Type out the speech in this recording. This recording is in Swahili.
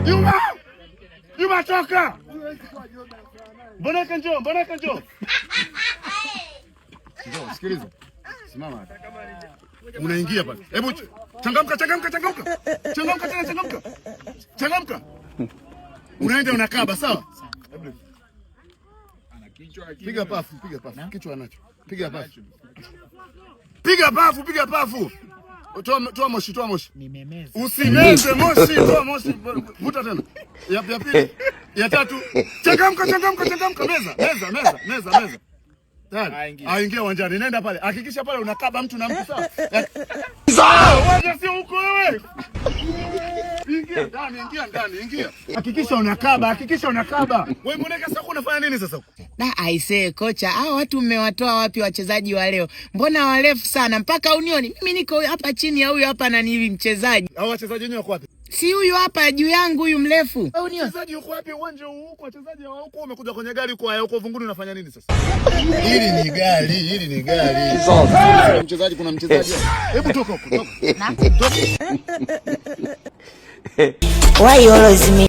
Juma! Juma toka! Boneka njoo, boneka njoo. Njoo, sikiliza. Simama. Unaingia pale. Hebu changamka, changamka, changamka. Changamka tena, changamka. Changamka. Unaenda unakaba, sawa? Piga pafu, piga pafu. Kichwa anacho. Piga pafu. Piga pafu, piga pafu. Toa moshi, toa moshi. Nimemeza. Usimeze moshi, toa moshi. Vuta tena. Ya pili. Ya tatu. Changamka, changamka, changamka. Meza. Tayari. Aingia uwanjani. Nenda pale. Hakikisha pale unakaba mtu na mtu, sawa? Sawa, waje sio huko wewe. Ingia ndani. Hakikisha unakaba. Wewe mbona sasa unafanya nini sasa? Na aisee kocha, hao watu mmewatoa wapi wachezaji wa leo? Mbona warefu sana mpaka unioni? Mimi niko hapa chini ya huyu hapa na ni mchezaji. Hao wachezaji wenyewe wako wapi? Si huyu hapa juu yangu huyu mrefu. Wachezaji uko wapi uwanja huko? Wachezaji wa huko umekuja kwenye gari huko vunguni unafanya nini sasa? Hili ni gari. Kuna mchezaji. Hebu toka huko, toka. Why you always me?